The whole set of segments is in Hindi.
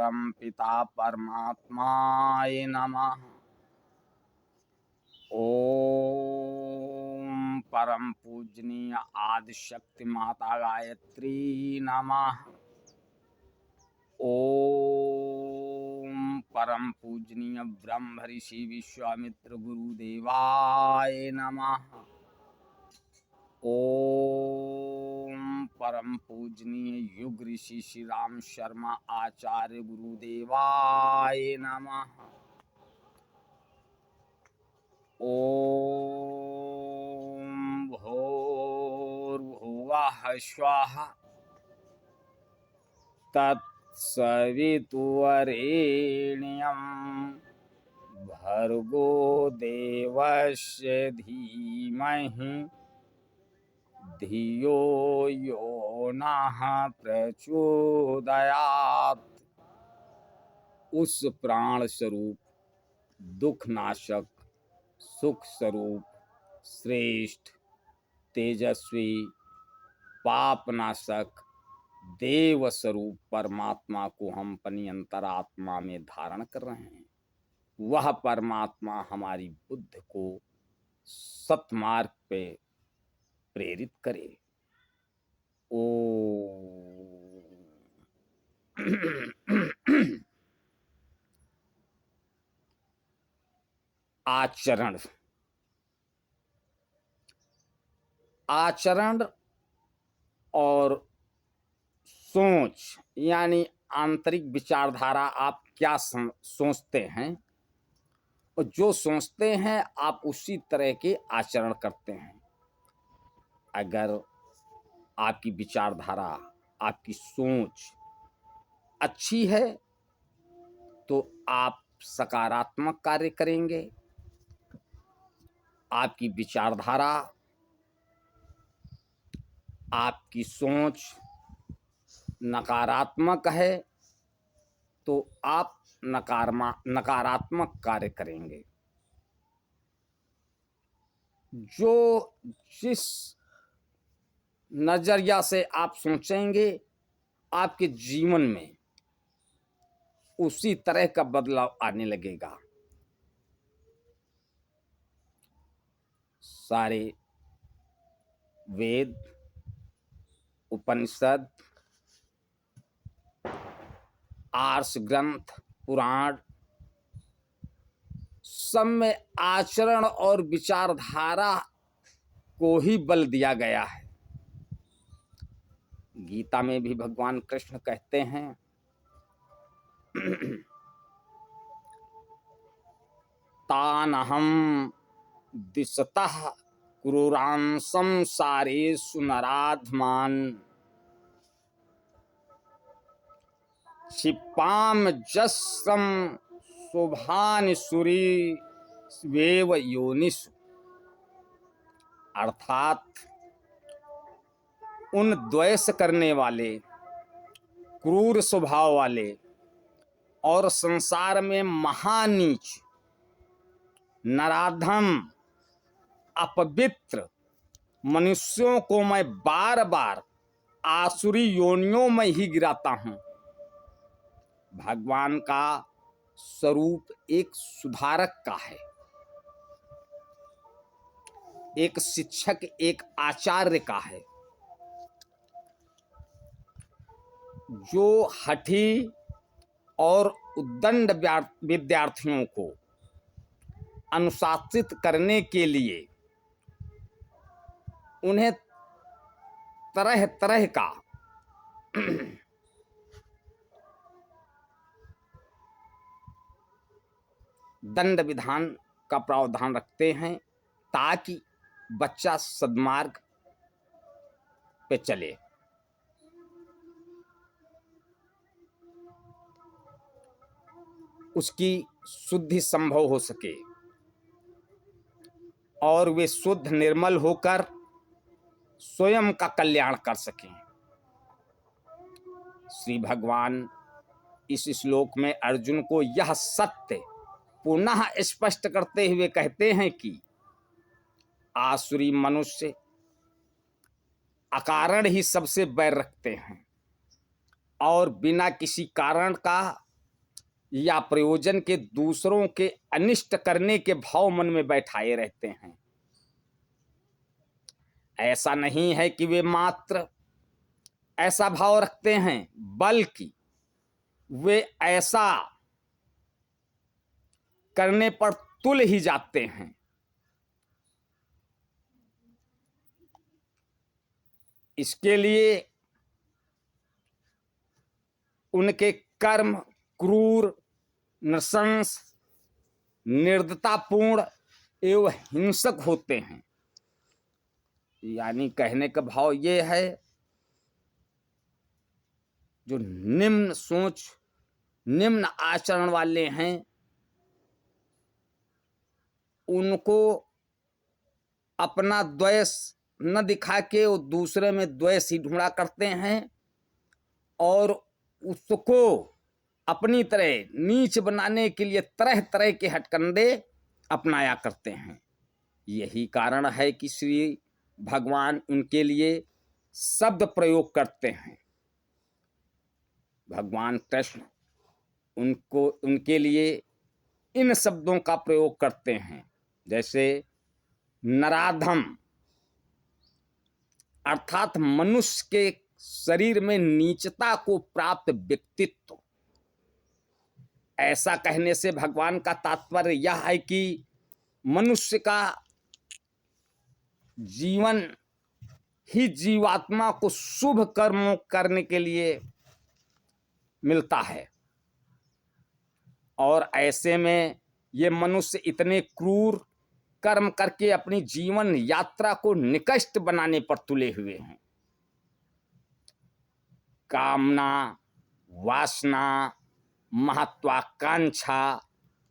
परमपिता परमात्माय नमः। ओम परम पूजनीय आदिशक्ति माता गायत्री नमः। ओम परम पूजनीय ब्रह्म ऋषि विश्वामित्र गुरुदेवाय नमः। ओम परम पूजनीय युग ऋषि श्री राम शर्मा आचार्य गुरुदेवाय नमः। ओम भूर्भुवः स्वः तत्सवितुर्वरेण्यं भर्गो देवस्य धीमहि धियो यो नः प्रचोदयात्। उस प्राण स्वरूप, दुख नाशक, सुख स्वरूप, श्रेष्ठ, तेजस्वी, पाप नाशक, देव स्वरूप परमात्मा को हम अपनी अंतरात्मा में धारण कर रहे हैं। वह परमात्मा हमारी बुद्धि को सत्मार्ग पे प्रेरित करे। ओ आचरण। आचरण और सोच यानी आंतरिक विचारधारा, आप क्या सोचते हैं और जो सोचते हैं आप उसी तरह के आचरण करते हैं। अगर आपकी विचारधारा, आपकी सोच अच्छी है तो आप सकारात्मक कार्य करेंगे। आपकी विचारधारा, आपकी सोच नकारात्मक है तो आप नकारात्मक कार्य करेंगे। जो जिस नजरिया से आप सोचेंगे आपके जीवन में उसी तरह का बदलाव आने लगेगा। सारे वेद, उपनिषद, आर्ष ग्रंथ, पुराण सब में आचरण और विचारधारा को ही बल दिया गया है। गीता में भी भगवान कृष्ण कहते हैं तानहम दिशतः क्रूरांसं सारेषु नराधमान क्षिपाम जस्सम शुभानि सुरीवेव योनिषु। अर्थात उन द्वेष करने वाले, क्रूर स्वभाव वाले और संसार में महानीच, नराधम, अपवित्र मनुष्यों को मैं बार बार आसुरी योनियों में ही गिराता हूं। भगवान का स्वरूप एक सुधारक का है, एक शिक्षक, एक आचार्य का है। जो हठी और उद्दंड विद्यार्थियों को अनुशासित करने के लिए उन्हें तरह तरह का दंड विधान का प्रावधान रखते हैं ताकि बच्चा सद्मार्ग पे चले। उसकी शुद्धि संभव हो सके और वे शुद्ध निर्मल होकर स्वयं का कल्याण कर सकें। श्री भगवान इस श्लोक में अर्जुन को यह सत्य पुनः स्पष्ट करते हुए कहते हैं कि आसुरी मनुष्य अकारण ही सबसे बैर रखते हैं और बिना किसी कारण का या प्रयोजन के दूसरों के अनिष्ट करने के भाव मन में बैठाए रहते हैं। ऐसा नहीं है कि वे मात्र ऐसा भाव रखते हैं, बल्कि वे ऐसा करने पर तुल ही जाते हैं। इसके लिए उनके कर्म क्रूर, नृशंस, निर्दयतापूर्ण एवं हिंसक होते हैं। यानी कहने का भाव ये है, जो निम्न सोच, निम्न आचरण वाले हैं, उनको अपना द्वेष न दिखा के वो दूसरे में द्वेष ही ढूंढा करते हैं और उसको अपनी तरह नीच बनाने के लिए तरह तरह के हथकंडे अपनाया करते हैं। यही कारण है कि श्री भगवान उनके लिए शब्द प्रयोग करते हैं। भगवान कृष्ण उनके लिए इन शब्दों का प्रयोग करते हैं, जैसे नराधम अर्थात मनुष्य के शरीर में नीचता को प्राप्त व्यक्तित्व। ऐसा कहने से भगवान का तात्पर्य यह है कि मनुष्य का जीवन ही जीवात्मा को शुभ कर्मों करने के लिए मिलता है, और ऐसे में ये मनुष्य इतने क्रूर कर्म करके अपनी जीवन यात्रा को निकृष्ट बनाने पर तुले हुए हैं। कामना, वासना, महत्वाकांक्षा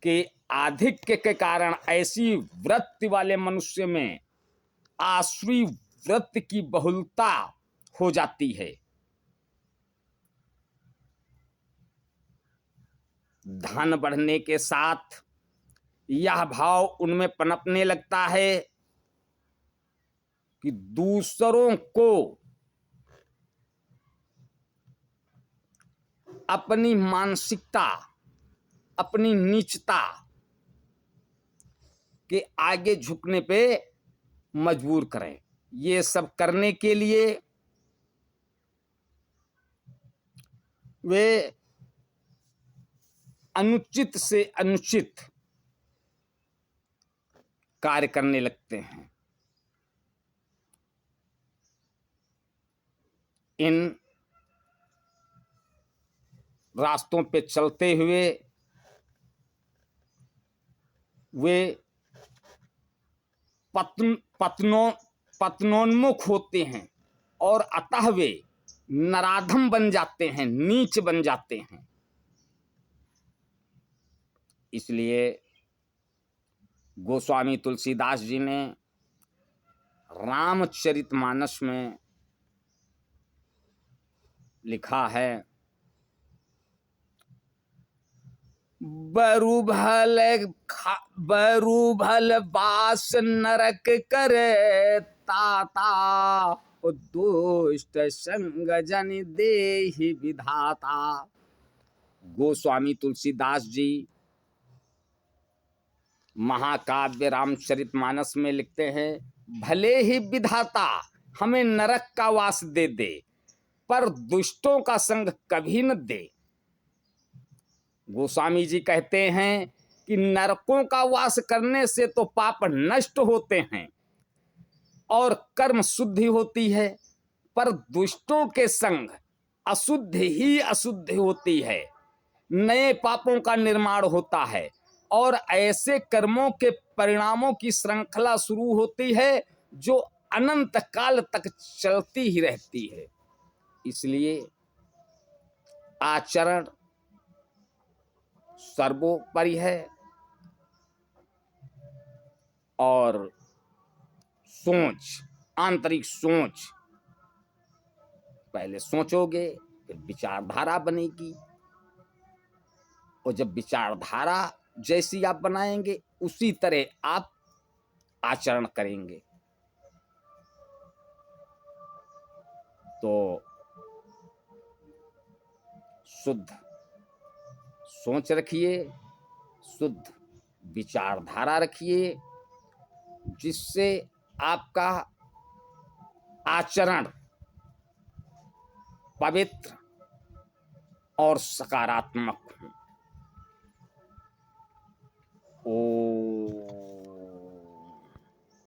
के आधिक्य के कारण ऐसी वृत्ति वाले मनुष्य में आसुरी वृत्ति की बहुलता हो जाती है। धन बढ़ने के साथ यह भाव उनमें पनपने लगता है कि दूसरों को अपनी मानसिकता, अपनी नीचता के आगे झुकने पे मजबूर करें। ये सब करने के लिए वे अनुचित से अनुचित कार्य करने लगते हैं। इन रास्तों पे चलते हुए वे पतनोन्मुख होते हैं और अतः वे नराधम बन जाते हैं, नीच बन जाते हैं। इसलिए गोस्वामी तुलसीदास जी ने रामचरितमानस में लिखा है, बरु भल बास नरक करे ताता, दुष्ट संग जन देहि विधाता। गोस्वामी तुलसीदास जी महाकाव्य रामचरितमानस में लिखते हैं, भले ही विधाता हमें नरक का वास दे दे, पर दुष्टों का संग कभी न दे। गोस्वामी जी कहते हैं कि नरकों का वास करने से तो पाप नष्ट होते हैं और कर्म शुद्धि होती है, पर दुष्टों के संग अशुद्ध ही अशुद्ध होती है, नए पापों का निर्माण होता है और ऐसे कर्मों के परिणामों की श्रृंखला शुरू होती है जो अनंत काल तक चलती ही रहती है। इसलिए आचरण सर्वोपरि है और सोच, आंतरिक सोच, पहले सोचोगे फिर विचारधारा बनेगी, और जब विचारधारा जैसी आप बनाएंगे उसी तरह आप आचरण करेंगे। तो शुद्ध सोच रखिए, शुद्ध विचारधारा रखिए, जिससे आपका आचरण पवित्र और सकारात्मक हो। ओम।